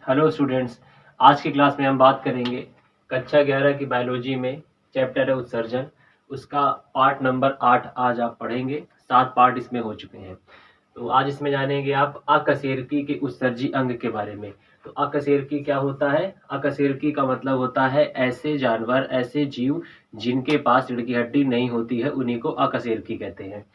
Hello students. आज की class में हम बात करेंगे कक्षा 11 की बायोलॉजी में चैप्टर है उत्सर्जन। उसका पार्ट नंबर 8 आज आप पढ़ेंगे। 7 पार्ट इसमें हो चुके हैं। तो आज इसमें जानेंगे आप अकशेरुकी के उत्सर्जी अंग के बारे में। तो अकशेरुकी क्या होता है? अकशेरुकी का मतलब होता है ऐसे जानवर, ऐसे जीव जिनके पास रीढ़ की हड्डी नहीं होती है, उन्हीं को अकशेरुकी कहते हैं।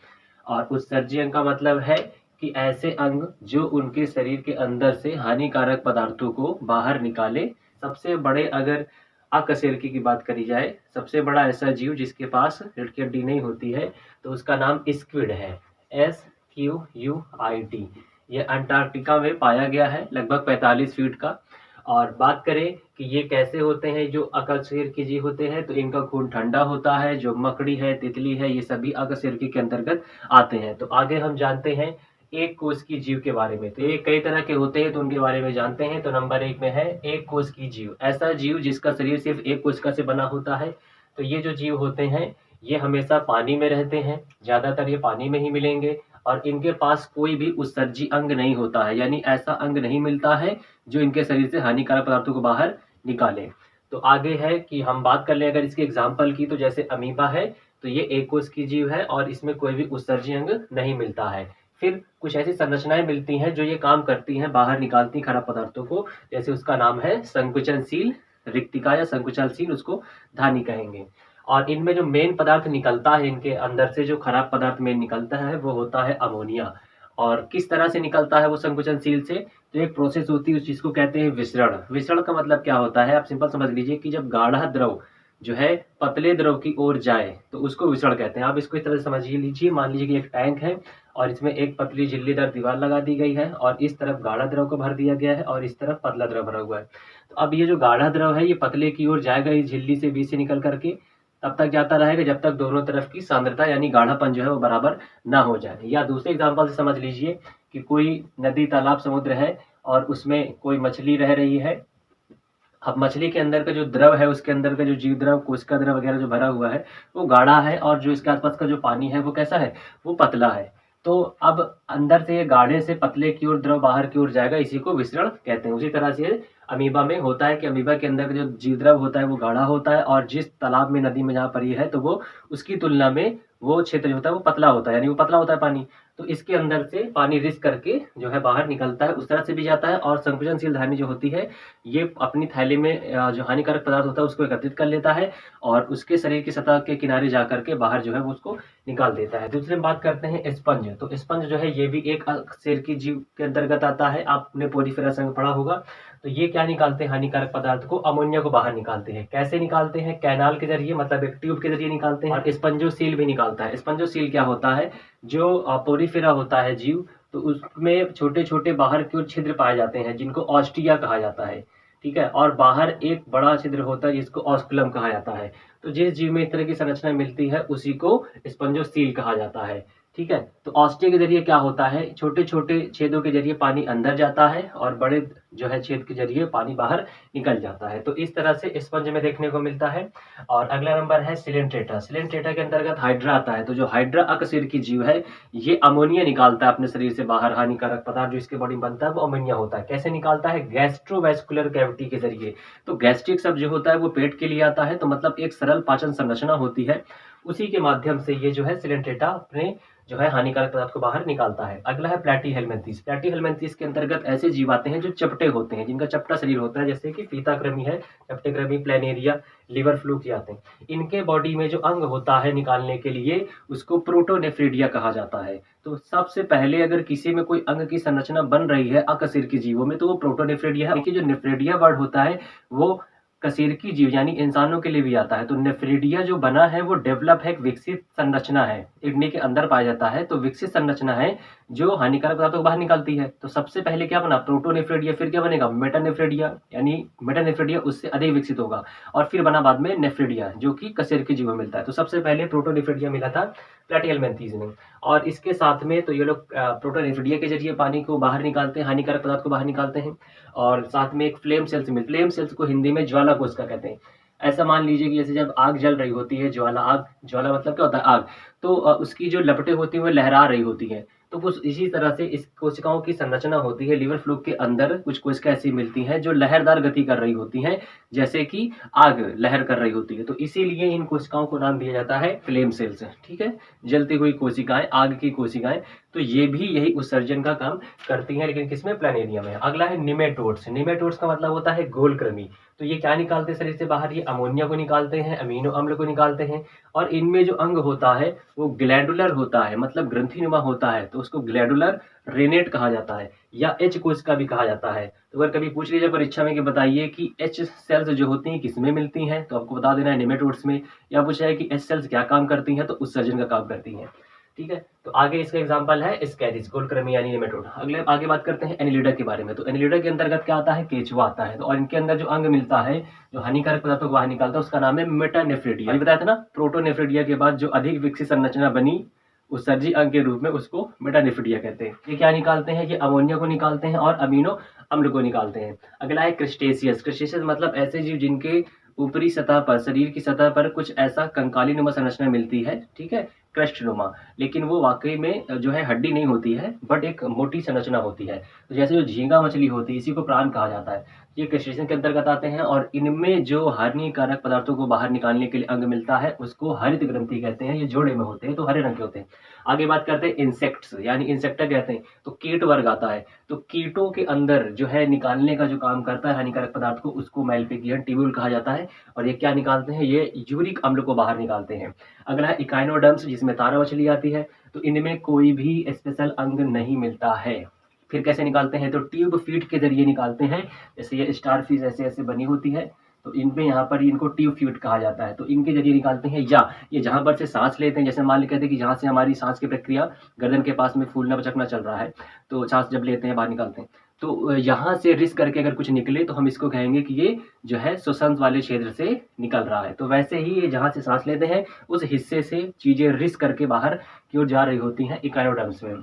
और उत्सर्जी अंग का मतलब है कि ऐसे अंग जो उनके शरीर के अंदर से हानिकारक पदार्थों को बाहर निकाले। सबसे बड़े अगर अकशेरुकी की बात करी जाए, सबसे बड़ा ऐसा जीव जिसके पास रीढ़ की हड्डी नहीं होती है, तो उसका नाम स्क्विड है। SQUID। ये अंटार्कटिका में पाया गया है, लगभग 45 फीट का। और बात करें कि ये कैसे होते हैं, जो अकशेरुकी जीव होते हैं, तो इनका खून ठंडा होता है। जो मकड़ी है, तितली है, ये सभी अकशेरुकी के अंतर्गत आते हैं। तो आगे हम जानते हैं एक कोश की जीव के बारे में। तो ये कई तरह के होते हैं, तो उनके बारे में जानते हैं। तो नंबर 1 में है एक कोश की जीव। ऐसा जीव जिसका शरीर सिर्फ एक कोशिका से बना होता है। तो ये जो जीव होते हैं, ये हमेशा पानी में रहते हैं, ज्यादातर ये पानी में ही मिलेंगे। और इनके पास कोई भी उत्सर्जी अंग नहीं होता है, यानी ऐसा अंग नहीं मिलता है जो इनके शरीर से हानिकारक पदार्थों को बाहर निकाले। तो आगे है कि हम बात कर ले अगर इसके एग्जाम्पल की, तो जैसे अमीबा है, तो ये एक कोश की जीव है और इसमें कोई भी उत्सर्जी अंग नहीं मिलता है। फिर कुछ ऐसी संरचनाएं मिलती हैं जो ये काम करती हैं, बाहर निकालती खराब पदार्थों को। जैसे उसका नाम है संकुचनशील रिक्तिका या संकुचनशील, उसको धानी कहेंगे। और इनमें जो मेन पदार्थ निकलता है, इनके अंदर से जो खराब पदार्थ मेन निकलता है, वो होता है अमोनिया। और किस तरह से निकलता है वो संकुचनशील से? तो एक प्रोसेस होती है, उस चीज को कहते हैं विसरण। विसरण का मतलब क्या होता है, आप सिंपल समझ लीजिए कि जब गाढ़ा द्रव जो है पतले द्रव की ओर जाए तो उसको विसरण कहते हैं। आप इसको इस तरह से समझ लीजिए, मान लीजिए कि एक टैंक है और इसमें एक पतली झिल्लीदार दीवार लगा दी गई है और इस तरफ गाढ़ा द्रव को भर दिया गया है और इस तरफ पतला द्रव भरा हुआ है। तो अब ये जो गाढ़ा द्रव है, ये पतले की ओर जाएगा इस झिल्ली से, बीच से निकल करके तब तक जाता रहेगा जब तक दोनों तरफ की सांद्रता यानी गाढ़ापन जो है वो बराबर ना हो जाए। या दूसरे एग्जाम्पल से समझ लीजिए कि कोई नदी, तालाब, समुद्र है और उसमें कोई मछली रह रही है। अब मछली के अंदर का जो द्रव है, उसके अंदर का जो जीव द्रव, कोशिका द्रव वगैरह जो भरा हुआ है, वो गाढ़ा है और जो इसके आसपास का जो पानी है वो कैसा है, वो पतला है। तो अब अंदर से ये गाढ़े से पतले की ओर द्रव बाहर की ओर जाएगा, इसी को विसरण कहते हैं। उसी तरह से अमीबा में होता है कि अमीबा के अंदर का जो जीव द्रव होता है वो गाढ़ा होता है और जिस तालाब में, नदी में जहाँ पर ये है, तो वो उसकी तुलना में वो क्षेत्र जो होता है वो पतला होता है, यानी वो पतला होता है पानी। तो इसके अंदर से पानी रिस करके जो है बाहर निकलता है, उस तरह से भी जाता है। और संकुचनशील धानी जो होती है, ये अपनी थैली में जो हानिकारक पदार्थ होता है उसको एकत्रित कर लेता है और उसके शरीर की सतह के किनारे जा करके बाहर जो है वो उसको निकाल देता है। दूसरे में बात करते हैं स्पंज। तो स्पंज जो है ये भी एक अकशेरुकी जीव के अंतर्गत आता है। आपने पोरिफेरा संघ पढ़ा होगा। तो ये क्या निकालते हैं, हानिकारक पदार्थ को, अमोनिया को बाहर निकालते हैं। कैसे निकालते हैं? कैनाल के जरिए, मतलब एक ट्यूब के जरिए निकालते हैं। और स्पंजोसील भी निकालता है। स्पंजोसील क्या होता है, जो पोरिफेरा होता है जीव, तो उसमें छोटे छोटे बाहर की ओर छिद्र पाए जाते हैं जिनको ऑस्टिया कहा जाता है। ठीक है। और बाहर एक बड़ा छिद्र होता है जिसको ऑस्कुलम कहा जाता है। तो जिस जीव में इस तरह की संरचना मिलती है उसी को स्पंजोसील कहा जाता है। ठीक है। तो ऑस्टिया के जरिए क्या होता है, छोटे छोटे छेदों के जरिए पानी अंदर जाता है और बड़े जो है छेद के जरिए पानी बाहर निकल जाता है। तो इस तरह से स्पंज में देखने को मिलता है। और अगला नंबर है सिलेंट्रेटा। सिलेंट्रेटा के अंतर्गत हाइड्रा आता है। तो जो हाइड्रा अकशेरुकी जीव है, ये अमोनिया निकालता है अपने शरीर से बाहर। हानिकारक पदार्थ जो इसके बॉडी में बनता है वो अमोनिया होता है। कैसे निकालता है? गैस्ट्रोवैस्कुलर कैविटी के जरिए। तो गैस्ट्रिक शब्द जो होता है वो पेट के लिए आता है, तो मतलब एक सरल पाचन संरचना होती है, उसी के माध्यम से ये जो है सिलेंट्रेटा अपने जो है हानिकारक पदार्थ को बाहर निकालता है। अगला है प्लैटीहेल्मिन्थेस। प्लैटीहेल्मिन्थेस के अंतर्गत ऐसे जीव आते हैं जो चपटे होते हैं, जिनका चपटा शरीर होता है, जैसे कि फीताकृमि है, चपटेकृमि, प्लेनेरिया, लिवर फ्लूक आते हैं। इनके बॉडी में जो अंग होता है निकालने के लिए, उसको प्रोटोनेफ्रिडिया कहा जाता है। तो सबसे पहले अगर किसी में कोई अंग की संरचना बन रही है अकशेरुकी जीवों में, तो वो प्रोटोनेफ्रिडिया है। देखिए, जो नेफ्रिडिया वर्ड होता है वो कशेरुकी जीव यानी इंसानों के लिए भी आता है। तो नेफ्रिडिया जो बना है वो डेवलप है, एक विकसित संरचना है, किडनी के अंदर पाया जाता है। तो विकसित संरचना है जो हानिकारक पदार्थों को बाहर निकालती है। तो सबसे पहले क्या बना? प्रोटोनेफ्रिडिया। फिर क्या बनेगा? मेटानेफ्रिडिया, यानी मेटानेफ्रिडिया उससे अधिक विकसित होगा। और फिर बना बाद में नेफ्रिडिया, जो कि कशेरुकी जीव में मिलता है। तो सबसे पहले प्रोटोनेफ्रिडिया मिला था प्लैटीहेल्मिन्थेस में। और इसके साथ में तो ये लोग प्रोटोनेफ्रिडिया के जरिए पानी को बाहर निकालते हैं, हानिकारक पदार्थ को बाहर निकालते हैं। और साथ में एक फ्लेम सेल्स मिलती है। फ्लेम सेल्स को हिंदी में ज्वाला कोशिका कहते हैं। ऐसा मान लीजिए कि जैसे जब आग जल रही होती है, ज्वाला, आग, ज्वाला मतलब क्या होता है? आग। तो उसकी जो लपटें होती हैं वो लहरा रही होती हैं। तो कुछ इसी तरह से इस कोशिकाओं की संरचना होती है। लिवर फ्लूक के अंदर कुछ कोशिका ऐसी मिलती हैं जो लहरदार गति कर रही होती हैं, जैसे कि आग लहर कर रही होती है। तो इसीलिए इन कोशिकाओं को नाम दिया जाता है फ्लेम सेल्स, ठीक है, जलती हुई कोशिकाएं, आग की कोशिकाएं। तो ये भी यही उत्सर्जन का काम करती हैं, लेकिन किसमें, प्लानेरियम में। अगला है निमेटोड्स। निमेटोड्स का मतलब होता है गोलकृमि। तो ये क्या निकालते हैं शरीर से बाहर, ये अमोनिया को निकालते हैं, अमीनो अम्ल को निकालते हैं। और इनमें जो अंग होता है वो ग्लैंडुलर होता है, मतलब ग्रंथिनुमा होता है, तो उसको ग्लैंडुलर रेनेट कहा जाता है, या एच कोशिका भी कहा जाता है। तो अगर कभी पूछ लीजिए परीक्षा में कि बताइए कि एच सेल्स जो होती हैं किसमें मिलती हैं, तो आपको बता देना है निमेटोड्स में। या पूछा है कि एच सेल्स क्या काम करती हैं, तो उत्सर्जन का काम करती हैं, ठीक है। तो आगे इसका एग्जांपल है स्कैरिस, गोलकृमि यानी नेमेटोड। अगले आगे बात करते हैं एनिलिडा के बारे में। तो एनिलिडा के अंतर्गत क्या आता है, केचुआ आता है। तो और इनके अंदर जो अंग मिलता है जो हानिकारक पदार्थों को बाहर निकालता है, उसका नाम है मेटानेफ्रिडिया। अभी बताया था ना, प्रोटोनेफ्रिडिया के बाद जो अधिक विकसित संरचना बनी उत्सर्जी अंग के रूप में, उसको मेटानेफ्रिडिया कहते हैं। ये क्या निकालते हैं, ये अमोनिया को निकालते हैं और अमीनो अम्ल को निकालते हैं। अगला है क्रिस्टेशियस। क्रिस्टेशियस मतलब ऐसे जीव जिनके ऊपरी सतह पर, शरीर की सतह पर कुछ ऐसा कंकाली नुमा संरचना मिलती है, ठीक है, क्रस्ट नुमा, लेकिन वो वाकई में जो है हड्डी नहीं होती है, बट एक मोटी संरचना होती है। तो जैसे जो झींगा मछली होती है, इसी को प्राण कहा जाता है। ये क्रस्टेशियन के अंतर्गत आते हैं, और इनमें जो हानिकारक पदार्थों को बाहर निकालने के लिए अंग मिलता है उसको हरित ग्रंथि कहते हैं। ये जोड़े में होते हैं, तो हरे रंग के होते हैं। आगे बात करते हैं इंसेक्ट्स, यानी इंसेक्टा कहते हैं, तो कीट वर्ग आता है। तो कीटों के अंदर जो है निकालने का जो काम करता है हानिकारक पदार्थ को, उसको मैलपिगियन ट्यूब्यूल कहा जाता है। और ये क्या निकालते हैं, ये यूरिक अम्ल को बाहर निकालते हैं। अगला है इकाइनोडर्म्स, जिसमें तारा मछली आती है। तो इनमें कोई भी स्पेशल अंग नहीं मिलता है। फिर कैसे निकालते हैं, तो ट्यूब फीड के जरिए निकालते हैं। जैसे ये स्टार फिश ऐसे ऐसे बनी होती है, तो इनमें यहाँ पर इनको ट्यूब फीड कहा जाता है, तो इनके जरिए निकालते हैं। या ये जहाँ पर से सांस लेते हैं, जैसे मान लेते हैं कि जहाँ से हमारी सांस की प्रक्रिया गर्दन के पास में फूलना बचकना चल रहा है, तो सांस जब लेते हैं बाहर निकालते हैं, तो यहाँ से रिस करके अगर कुछ निकले तो हम इसको कहेंगे कि ये जो है श्वसन वाले क्षेत्र से निकल रहा है। तो वैसे ही ये जहाँ से सांस लेते हैं उस हिस्से से चीजें रिस करके बाहर की ओर जा रही होती हैं इकाइनोडर्म्स में।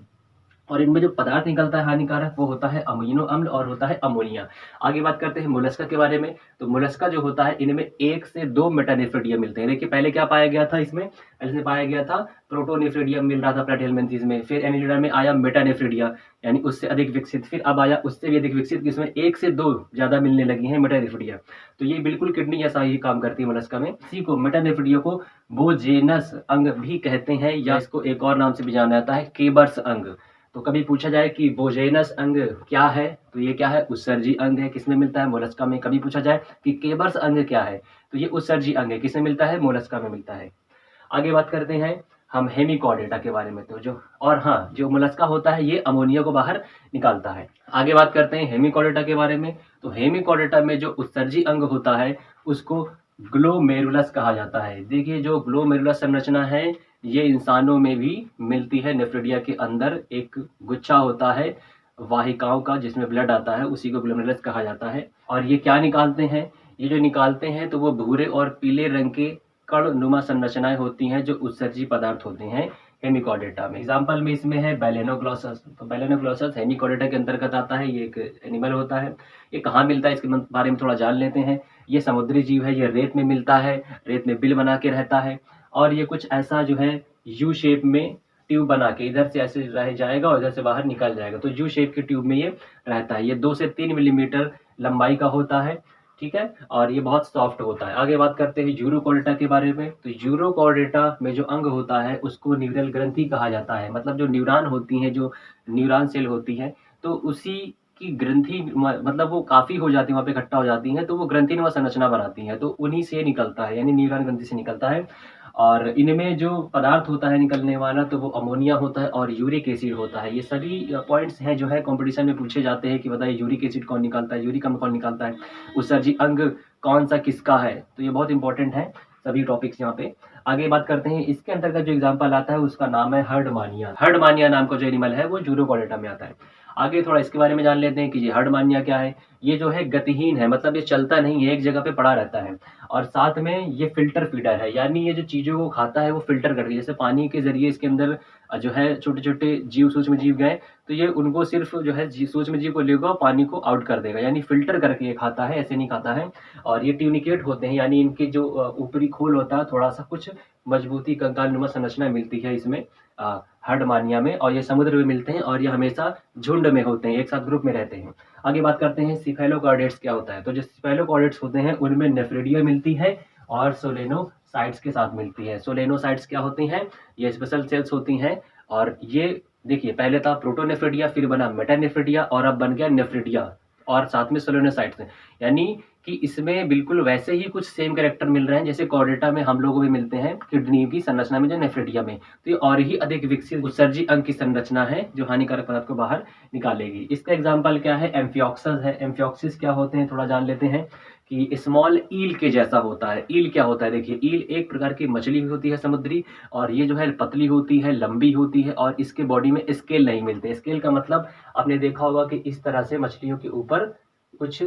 और इनमें जो पदार्थ निकलता है हानिकारक, वो होता है अमीनो अम्ल और होता है अमोनिया। आगे बात करते हैं मोलस्का के बारे में। तो मोलस्का जो होता है, इनमें 1 से 2 मेटानेफ्रिडियम मिलते हैं। देखिए पहले क्या पाया गया था, इसमें पहले पाया गया था प्रोटोनेफ्रिडियम मिल रहा था प्लैटिहेल्मिन्थेस में, फिर एनिलिडा में आया मेटानेफ्रिडिया, यानी उससे अधिक विकसित, फिर अब आया उससे भी अधिक विकसित, जिसमें 1 से 2 ज्यादा मिलने लगी है मेटानेफ्रिडिया। तो ये बिल्कुल किडनी जैसा ही काम करती है मोलस्का में। इसी को मेटानेफ्रिडिया को बोजेनस अंग भी कहते हैं, या इसको एक और नाम से भी जाना जाता है केबर्स अंग। तो कभी पूछा जाए कि बोजेनस अंग क्या है, तो ये क्या है, उत्सर्जी अंग है। किसमें मिलता है, मोलस्का में। कभी पूछा जाए कि केबर्स अंग क्या है, तो ये उत्सर्जी अंग है। किसमें मिलता है, मोलस्का में मिलता है। आगे बात करते हैं हम हेमिकॉर्डेटा के बारे में। तो जो और हाँ, जो मोलस्का होता है ये अमोनिया को बाहर निकालता है। आगे बात करते हैं हेमिकॉर्डेटा के बारे में। तो हेमिकॉर्डेटा में जो उत्सर्जी अंग होता है उसको ग्लोमेरुलस कहा जाता है। देखिए जो ग्लोमेरुलस संरचना है ये इंसानों में भी मिलती है। नेफ्रिडिया के अंदर एक गुच्छा होता है वाहिकाओं का, जिसमें ब्लड आता है, उसी को ग्लोमेरुलस कहा जाता है। और ये क्या निकालते हैं, ये जो निकालते हैं तो वो भूरे और पीले रंग के कण नुमा संरचनाएं होती हैं जो उत्सर्जी पदार्थ होते हैं हेमिकॉर्डेटा में। एग्जाम्पल में इसमें है बैलेनोग्लोसस। तो बैलेनोग्लोसस हेमिकॉर्डेटा के अंतर्गत आता है। ये एक एनिमल होता है। ये कहाँ मिलता है इसके बारे में थोड़ा जान लेते हैं। ये समुद्री जीव है, ये रेत में मिलता है, रेत में बिल बना के रहता है। और ये कुछ ऐसा जो है यू शेप में ट्यूब बना के इधर से ऐसे रह जाएगा और इधर से बाहर निकल जाएगा। तो यू शेप के ट्यूब में ये रहता है। ये 2 से 3 मिलीमीटर लंबाई का होता है, ठीक है, और ये बहुत सॉफ्ट होता है। आगे बात करते हैं यूरोकॉर्डेटा के बारे में। तो यूरोकॉर्डेटा में जो अंग होता है उसको न्यूरल ग्रंथि कहा जाता है। मतलब जो न्यूरॉन होती हैं, जो न्यूरॉन सेल होती है, तो उसी की ग्रंथि मतलब वो काफी हो जाती है, वहाँ पे इकट्ठा हो जाती हैं, तो वो ग्रंथिनुमा संरचना बनाती हैं। तो उन्हीं से निकलता है, यानी न्यूरॉन ग्रंथि से निकलता है। और इनमें जो पदार्थ होता है निकलने वाला, तो वो अमोनिया होता है और यूरिक एसिड होता है। ये सभी पॉइंट्स हैं जो है कंपटीशन में पूछे जाते हैं कि बताइए यूरिक एसिड कौन निकालता है, यूरिक अम्ल कौन निकालता है, उत्सर्जी अंग कौन सा किसका है। तो ये बहुत इंपॉर्टेंट है सभी टॉपिक्स यहाँ पे। आगे बात करते हैं, इसके अंतर्गत जो एग्जाम्पल आता है उसका नाम है हर्डमानिया। हर्डमानिया नाम का जो एनिमल है वो यूरोकॉर्डेटा में आता है। आगे थोड़ा इसके बारे में जान लेते हैं कि ये हर्डमानिया क्या है। ये जो है गतिहीन है, मतलब ये चलता नहीं है, एक जगह पे पड़ा रहता है। और साथ में ये फिल्टर फीडर है, यानी ये जो चीजों को खाता है वो फिल्टर करके, जैसे पानी के जरिए इसके अंदर जो है छोटे छोटे जीव, सूक्ष्म जीव गए, तो ये उनको सिर्फ जो है सूक्ष्म जीव को लेगा और पानी को आउट कर देगा, यानी फिल्टर करके ये खाता है, ऐसे नहीं खाता है। और ये ट्यूनिकेट होते हैं, यानी इनके जो ऊपरी खोल होता है थोड़ा सा कुछ मजबूती कंकाल नुमा संरचना मिलती है इसमें हर्डमानिया में, और ये समुद्र में मिलते हैं और ये हमेशा झुंड में होते हैं, एक साथ ग्रुप में रहते हैं। आगे बात करते हैं सिफेलोकॉर्डेट्स क्या होता है। तो जो सिफेलोकॉर्डेट्स होते हैं उनमें नेफ्रिडिया मिलती है और सोलेनोसाइट्स के साथ मिलती है। सोलेनोसाइट्स क्या होती हैं, ये स्पेशल सेल्स होती हैं, और ये देखिए पहले था प्रोटोनेफ्रिडिया, फिर बना मेटानेफ्रिडिया और अब बन गया नेफ्रिडिया, और साथ में सोलेनोसाइट्स हैं। यानी कि इसमें बिल्कुल वैसे ही कुछ सेम कैरेक्टर मिल रहे हैं जैसे कॉर्डेटा में हम लोगों में मिलते हैं किडनी की संरचना में, जो नेफ्रिडिया में। तो ये और ही अधिक विकसित उत्सर्जी अंग की संरचना है जो हानिकारक पदार्थ को बाहर निकालेगी। इसका एग्जाम्पल क्या है, एम्फिऑक्सस है। एम्फिऑक्सिस क्या होते हैं थोड़ा जान लेते हैं कि स्मॉल ईल के जैसा होता है। ईल क्या होता है, देखिए ईल एक प्रकार की मछली होती है समुद्री, और ये जो है पतली होती है, लंबी होती है, और इसके बॉडी में स्केल नहीं मिलते। स्केल का मतलब आपने देखा होगा कि इस तरह से मछलियों के ऊपर कुछ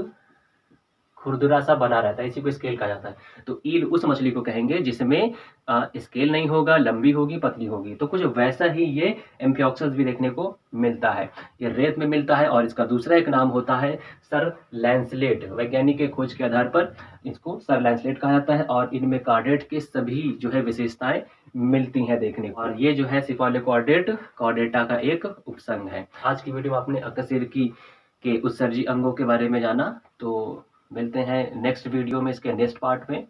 खुरदुरा सा बना रहता है, इसी को स्केल कहा जाता है। तो ईल उस मछली को कहेंगे जिसमें स्केल नहीं होगा, लंबी होगी, पतली होगी। तो कुछ वैसा ही ये एम्फिऑक्सस भी देखने को मिलता है। ये रेत में मिलता है और इसका दूसरा एक नाम होता है सर लैंसलेट। वैज्ञानिक के खोज के आधार पर इसको सर लैंसलेट कहा जाता है, और इनमें कार्डेट के सभी जो है विशेषताएं मिलती हैं देखने को। और ये जो है सिफालोकॉर्डेट कॉर्डेटा का एक उपसंग है। आज की वीडियो में आपने अकशेरुकी के उत्सर्जी अंगों के बारे में जाना। तो मिलते हैं नेक्स्ट वीडियो में, इसके नेक्स्ट पार्ट में।